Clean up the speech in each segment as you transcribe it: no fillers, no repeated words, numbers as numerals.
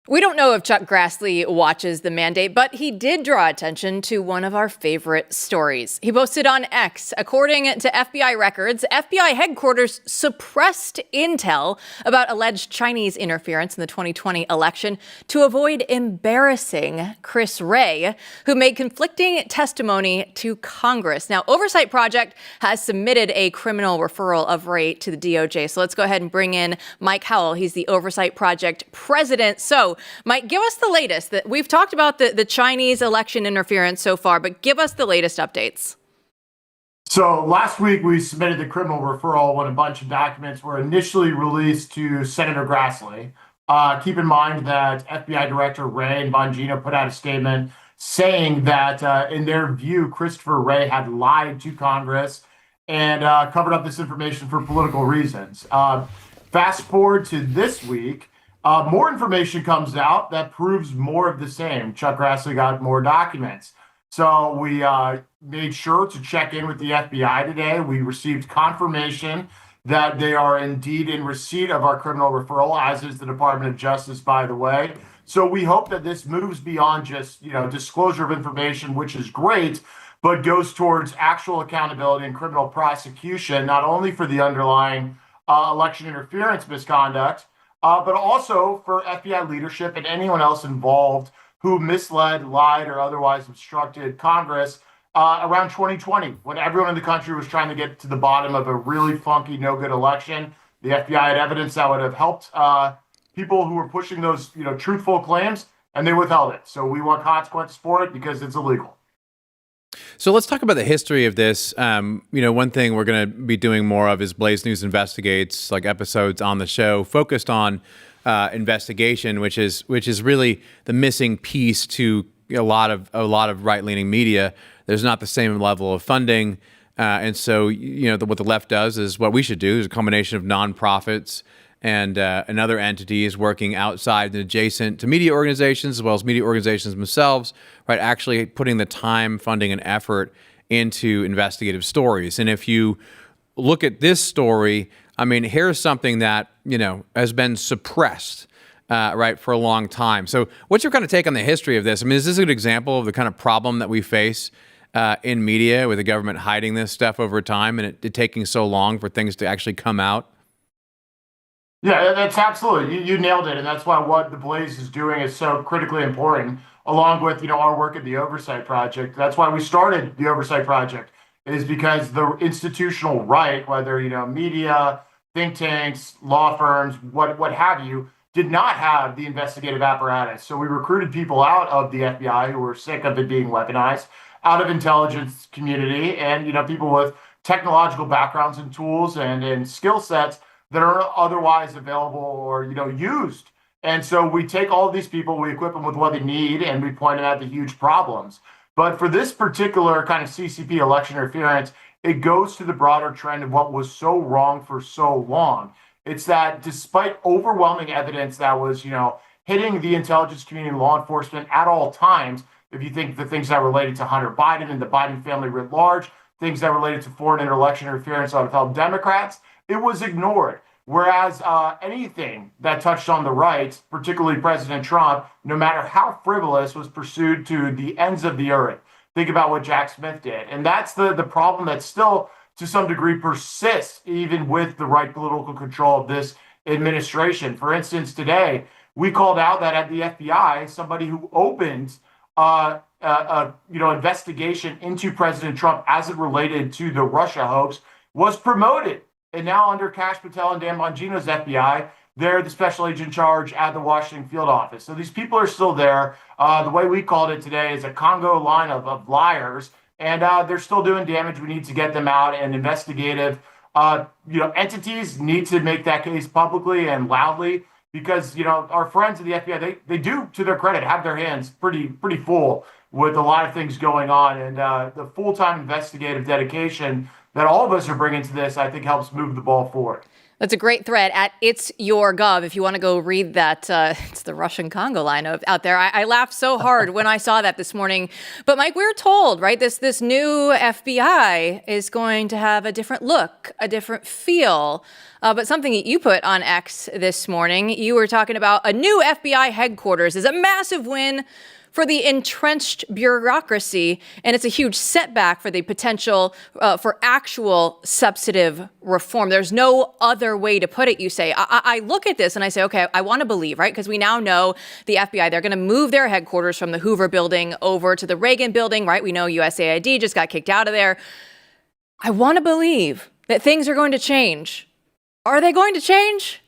We don't know if Chuck Grassley watches the mandate, but he did draw attention to one of our favorite stories. He posted on X, according to FBI records, FBI headquarters suppressed intel about alleged Chinese interference in the 2020 election to avoid embarrassing Chris Wray, who made conflicting testimony to Congress. Now, Oversight Project has submitted a criminal referral of Wray to the DOJ. So let's go ahead and bring in Mike Howell. He's the Oversight Project president. So Mike, give us the latest. We've talked about the Chinese election interference so far, but give us the latest updates. So last week we submitted the criminal referral when a bunch of documents were initially released to Senator Grassley. Keep in mind that FBI Director Wray and Bongino put out a statement saying that in their view, Christopher Wray had lied to Congress and covered up this information for political reasons. Fast forward to this week. More information comes out that proves more of the same. Chuck Grassley got more documents. So we made sure to check in with the FBI today. We received confirmation that they are indeed in receipt of our criminal referral, as is the Department of Justice, by the way. So we hope that this moves beyond just, disclosure of information, which is great, but goes towards actual accountability and criminal prosecution, not only for the underlying election interference misconduct, but also for FBI leadership and anyone else involved who misled, lied, or otherwise obstructed Congress around 2020, when everyone in the country was trying to get to the bottom of a really funky, no-good election. The FBI had evidence that would have helped people who were pushing those, truthful claims, and they withheld it. So we want consequences for it because it's illegal. So let's talk about the history of this. One thing we're going to be doing more of is Blaze News Investigates, like episodes on the show focused on investigation, which is really the missing piece to a lot of right-leaning media. There's not the same level of funding, and so what the left does is what we should do is a combination of nonprofits and other entities working outside and adjacent to media organizations, as well as media organizations themselves, right? Actually putting the time, funding, and effort into investigative stories. And if you look at this story, I mean, here's something that, has been suppressed, right, for a long time. So what's your kind of take on the history of this? I mean, is this an example of the kind of problem that we face in media with the government hiding this stuff over time and it taking so long for things to actually come out? Yeah, that's absolutely. You nailed it. And that's why what the Blaze is doing is so critically important, along with, our work at the Oversight Project. That's why we started the Oversight Project, is because the institutional right, whether, media, think tanks, law firms, what have you, did not have the investigative apparatus. So we recruited people out of the FBI who were sick of it being weaponized, out of intelligence community, and, people with technological backgrounds and tools and skill sets that are otherwise available or, used. And so we take all of these people, we equip them with what they need, and we point out the huge problems. But for this particular kind of CCP election interference, it goes to the broader trend of what was so wrong for so long. It's that despite overwhelming evidence that was, hitting the intelligence community and law enforcement at all times, if you think the things that related to Hunter Biden and the Biden family writ large, things that related to foreign election interference that have helped Democrats, it was ignored. Whereas anything that touched on the right, particularly President Trump, no matter how frivolous, was pursued to the ends of the earth. Think about what Jack Smith did. And that's the problem that still, to some degree, persists, even with the right political control of this administration. For instance, today, we called out that at the FBI, somebody who opened investigation into President Trump as it related to the Russia hoax was promoted. And now under Kash Patel and Dan Bongino's FBI, they're the special agent in charge at the Washington field office. So these people are still there. The way we called it today is a Congo line of liars, and they're still doing damage. We need to get them out, and investigative entities need to make that case publicly and loudly, because our friends at the FBI, they do, to their credit, have their hands pretty full with a lot of things going on, and the full-time investigative dedication that all of us are bringing to this, I think, helps move the ball forward. That's a great thread at It's Your Gov. If you want to go read that, it's the Russian Congo line out there. I laughed so hard when I saw that this morning. But Mike, we're told, right, this new FBI is going to have a different look, a different feel. But something that you put on X this morning, you were talking about a new FBI headquarters is a massive win for the entrenched bureaucracy, and it's a huge setback for the potential for actual substantive reform. There's no other way to put it, you say. I look at this and I say, okay, I want to believe, right? Because we now know the FBI, they're going to move their headquarters from the Hoover Building over to the Reagan Building, right? We know USAID just got kicked out of there. I want to believe that things are going to change. Are they going to change?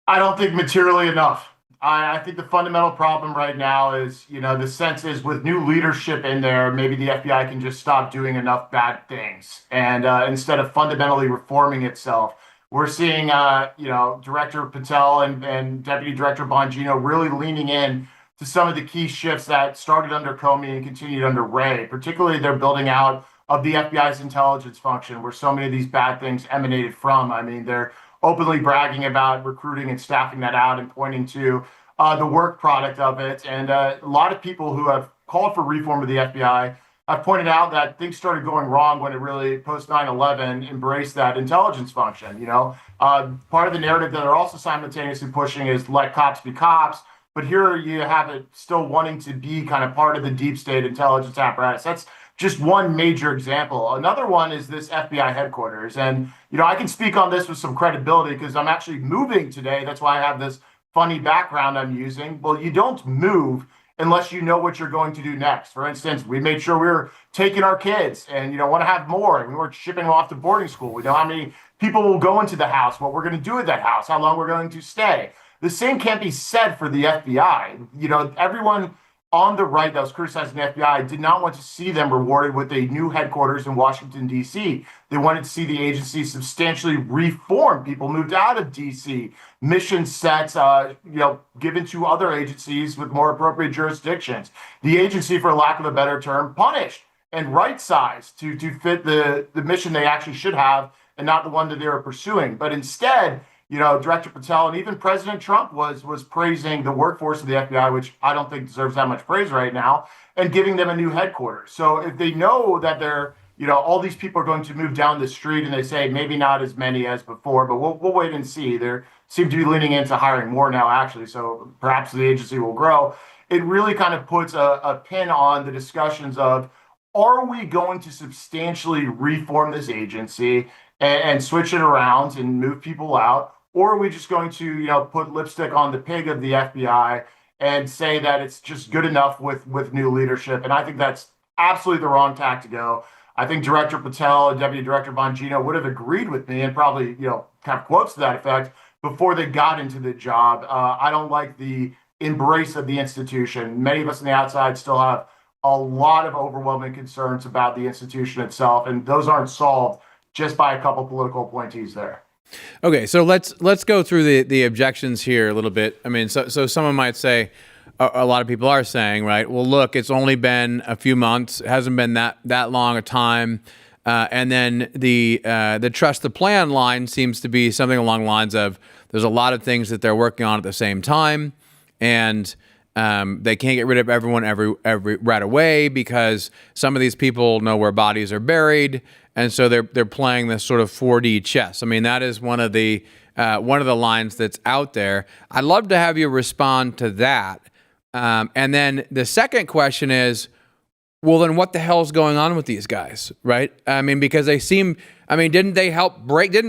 I don't think materially enough. I think the fundamental problem right now is, the sense is with new leadership in there, maybe the FBI can just stop doing enough bad things. And instead of fundamentally reforming itself, we're seeing, Director Patel and Deputy Director Bongino really leaning in to some of the key shifts that started under Comey and continued under Wray, particularly their building out of the FBI's intelligence function, where so many of these bad things emanated from. I mean, they're openly bragging about recruiting and staffing that out and pointing to the work product of it. And a lot of people who have called for reform of the FBI have pointed out that things started going wrong when it really, post 9/11, embraced that intelligence function. Part of the narrative that they're also simultaneously pushing is let cops be cops. But here you have it still wanting to be kind of part of the deep state intelligence apparatus. That's just one major example. Another one is this FBI headquarters. And, I can speak on this with some credibility because I'm actually moving today. That's why I have this funny background I'm using. Well, you don't move unless you know what you're going to do next. For instance, we made sure we were taking our kids and, want to have more. And we weren't shipping them off to boarding school. We know how many people will go into the house, what we're going to do at that house, how long we're going to stay. The same can't be said for the FBI. Everyone on the right that was criticizing the FBI did not want to see them rewarded with a new headquarters in Washington, D.C. They wanted to see the agency substantially reformed. People moved out of D.C. Mission sets, given to other agencies with more appropriate jurisdictions. The agency, for lack of a better term, punished and right-sized to fit the mission they actually should have and not the one that they were pursuing. But instead, Director Patel and even President Trump was praising the workforce of the FBI, which I don't think deserves that much praise right now, and giving them a new headquarters. So if they know that they're, all these people are going to move down the street and they say maybe not as many as before, but we'll wait and see. They seem to be leaning into hiring more now, actually. So perhaps the agency will grow. It really kind of puts a pin on the discussions of, are we going to substantially reform this agency and switch it around and move people out? Or are we just going to, put lipstick on the pig of the FBI and say that it's just good enough with new leadership? And I think that's absolutely the wrong tack to go. I think Director Patel and Deputy Director Bongino would have agreed with me and probably, kind of quotes to that effect before they got into the job. I don't like the embrace of the institution. Many of us on the outside still have a lot of overwhelming concerns about the institution itself, and those aren't solved just by a couple political appointees there. Okay, so let's go through the objections here a little bit. I mean, so someone might say, a lot of people are saying, right? Well, look, it's only been a few months. It hasn't been that long a time. And then the trust the plan line seems to be something along the lines of there's a lot of things that they're working on at the same time, and they can't get rid of everyone every right away because some of these people know where bodies are buried. And so they're playing this sort of 4D chess. I mean, that is one of the lines that's out there. I'd love to have you respond to that. And then the second question is, well, then what the hell's going on with these guys, right? I mean, because didn't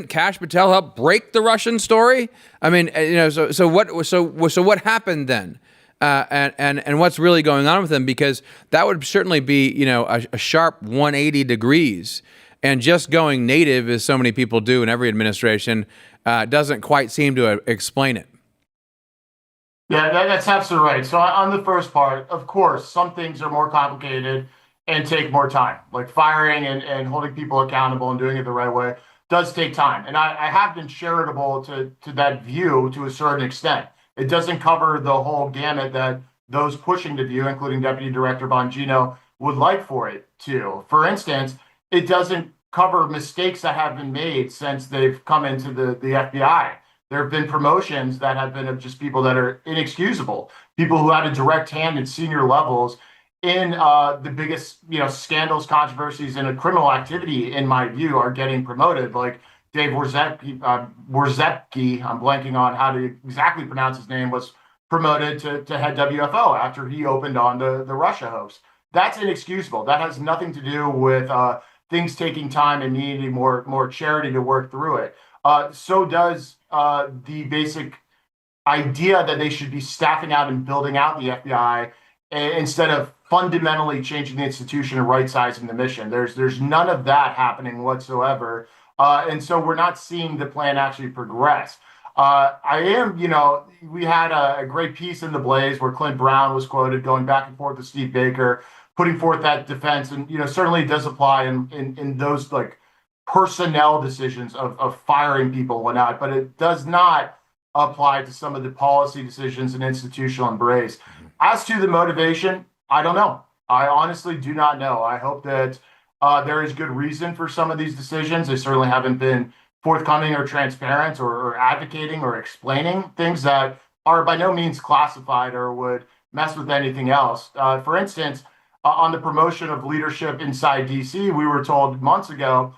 Kash Patel help break the Russian story? I mean, so what happened then? And what's really going on with them? Because that would certainly be, a sharp 180 degrees. And just going native, as so many people do in every administration, doesn't quite seem to explain it. Yeah, that's absolutely right. So on the first part, of course, some things are more complicated and take more time. Like firing and holding people accountable and doing it the right way does take time. And I have been charitable to that view to a certain extent. It doesn't cover the whole gamut that those pushing the view, including Deputy Director Bongino, would like for it to. For instance, it doesn't cover mistakes that have been made since they've come into the FBI. There have been promotions that have been of just people that are inexcusable, people who had a direct hand at senior levels in the biggest, scandals, controversies, and a criminal activity, in my view, are getting promoted. Like Dave Warzepke, I'm blanking on how to exactly pronounce his name, was promoted to head WFO after he opened on the Russia hoax. That's inexcusable. That has nothing to do with things taking time and needing more charity to work through it. So does the basic idea that they should be staffing out and building out the FBI instead of fundamentally changing the institution and right-sizing the mission. There's none of that happening whatsoever. And so we're not seeing the plan actually progress. We had a great piece in the Blaze where Clint Brown was quoted going back and forth with Steve Baker, putting forth that defense. And, certainly it does apply in those like personnel decisions of firing people and whatnot, but it does not apply to some of the policy decisions and institutional embrace. As to the motivation, I don't know. I honestly do not know. I hope that there is good reason for some of these decisions. They certainly haven't been forthcoming or transparent or advocating or explaining things that are by no means classified or would mess with anything else. For instance, on the promotion of leadership inside DC, we were told months ago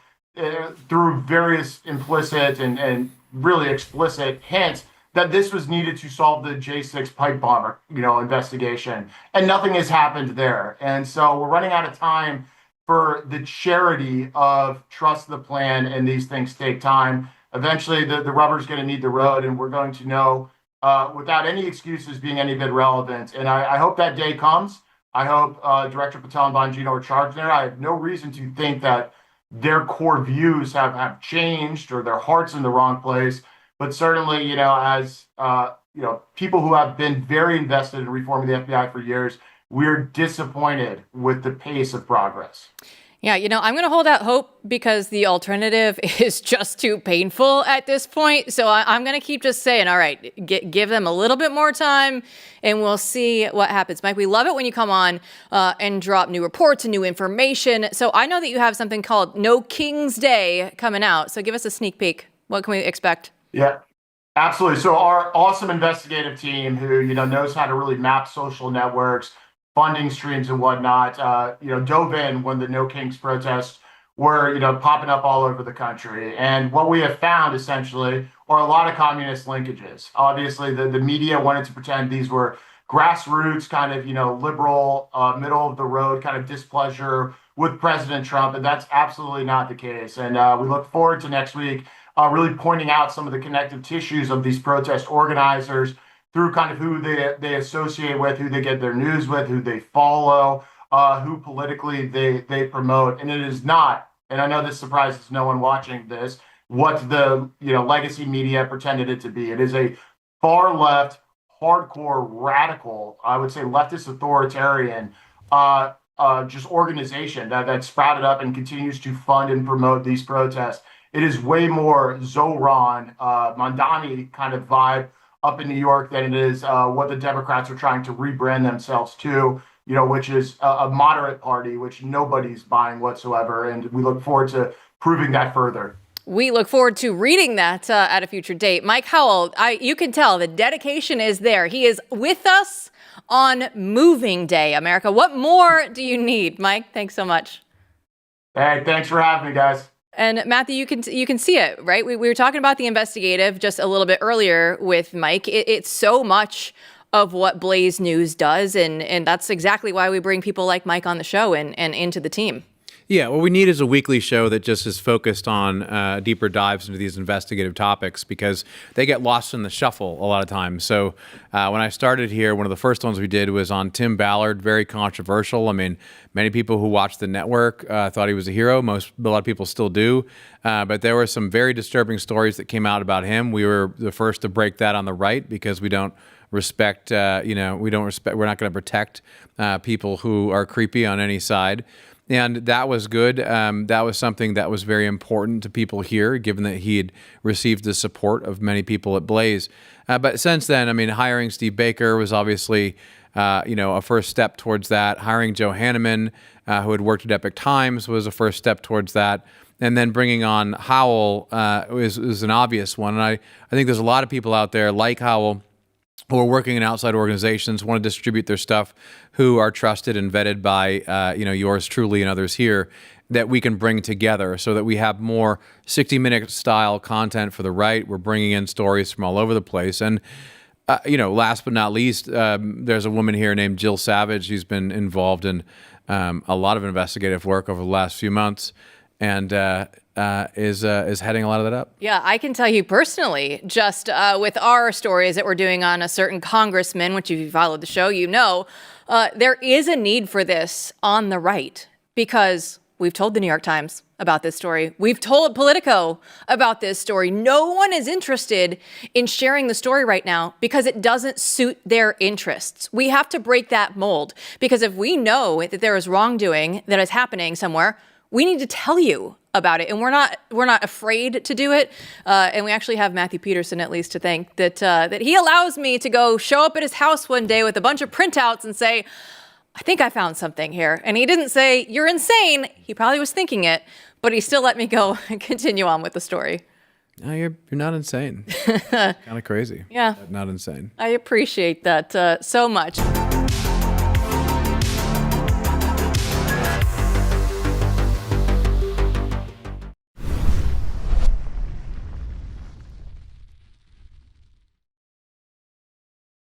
through various implicit and really explicit hints that this was needed to solve the J6 pipe bomber, investigation, and nothing has happened there. And so we're running out of time for the charity of trust the plan, and these things take time. Eventually, the rubber's going to need the road, and we're going to know without any excuses being any bit relevant. And I hope that day comes. I hope Director Patel and Bongino are charged there. I have no reason to think that their core views have changed or their heart's in the wrong place. But certainly, as people who have been very invested in reforming the FBI for years, we're disappointed with the pace of progress. Yeah, I'm going to hold out hope because the alternative is just too painful at this point. So I'm going to keep just saying, all right, give them a little bit more time and we'll see what happens. Mike, we love it when you come on and drop new reports and new information. So I know that you have something called No King's Day coming out. So give us a sneak peek. What can we expect? Yeah, absolutely. So our awesome investigative team who, knows how to really map social networks, funding streams and whatnot, dove in when the No Kings protests were, popping up all over the country. And what we have found essentially are a lot of communist linkages. Obviously, the media wanted to pretend these were grassroots kind of, liberal, middle of the road kind of displeasure with President Trump. And that's absolutely not the case. And we look forward to next week really pointing out some of the connective tissues of these protest organizers through kind of who they associate with, who they get their news with, who they follow, who politically they promote. And it is not, and I know this surprises no one watching this, what the legacy media pretended it to be. It is a far left, hardcore, radical, I would say leftist authoritarian just organization that sprouted up and continues to fund and promote these protests. It is way more Zoran, Mondani kind of vibe up in New York than it is what the Democrats are trying to rebrand themselves to, which is a moderate party, which nobody's buying whatsoever. And we look forward to proving that further. We look forward to reading that at a future date. Mike Howell, you can tell the dedication is there. He is with us on Moving Day, America. What more do you need, Mike? Thanks so much. Hey, thanks for having me, guys. And Matthew, you can see it, right? We were talking about the investigative just a little bit earlier with Mike. It's so much of what Blaze News does, and that's exactly why we bring people like Mike on the show and into the team. Yeah, what we need is a weekly show that just is focused on deeper dives into these investigative topics because they get lost in the shuffle a lot of times. So when I started here, one of the first ones we did was on Tim Ballard, very controversial. I mean, many people who watched the network thought he was a hero. A lot of people still do. But there were some very disturbing stories that came out about him. We were the first to break that on the right because we don't respect, we're not going to protect people who are creepy on any side. And that was good. That was something that was very important to people here, given that he had received the support of many people at Blaze. But since then, I mean, hiring Steve Baker was obviously, a first step towards that. Hiring Joe Hanneman, who had worked at Epoch Times, was a first step towards that. and then bringing on Howell is an obvious one. And I think there's a lot of people out there like Howell who are working in outside organizations, want to distribute their stuff, who are trusted and vetted by yours truly and others here, that we can bring together so that we have more 60-minute style content for the right. We're bringing in stories from all over the place. And, last but not least, there's a woman here named Jill Savage who's been involved in a lot of investigative work over the last few months and is heading a lot of that up. Yeah, I can tell you personally, just with our stories that we're doing on a certain congressman, which if you followed the show, there is a need for this on the right because we've told the New York Times about this story. We've told Politico about this story. No one is interested in sharing the story right now because it doesn't suit their interests. We have to break that mold because if we know that there is wrongdoing that is happening somewhere, we need to tell you about it. And we're not afraid to do it. And we actually have Matthew Peterson at least to thank that he allows me to go show up at his house one day with a bunch of printouts and say, I think I found something here. And he didn't say, you're insane. He probably was thinking it, but he still let me go and continue on with the story. No, you're not insane. Kind of crazy. Yeah. Not insane. I appreciate that so much.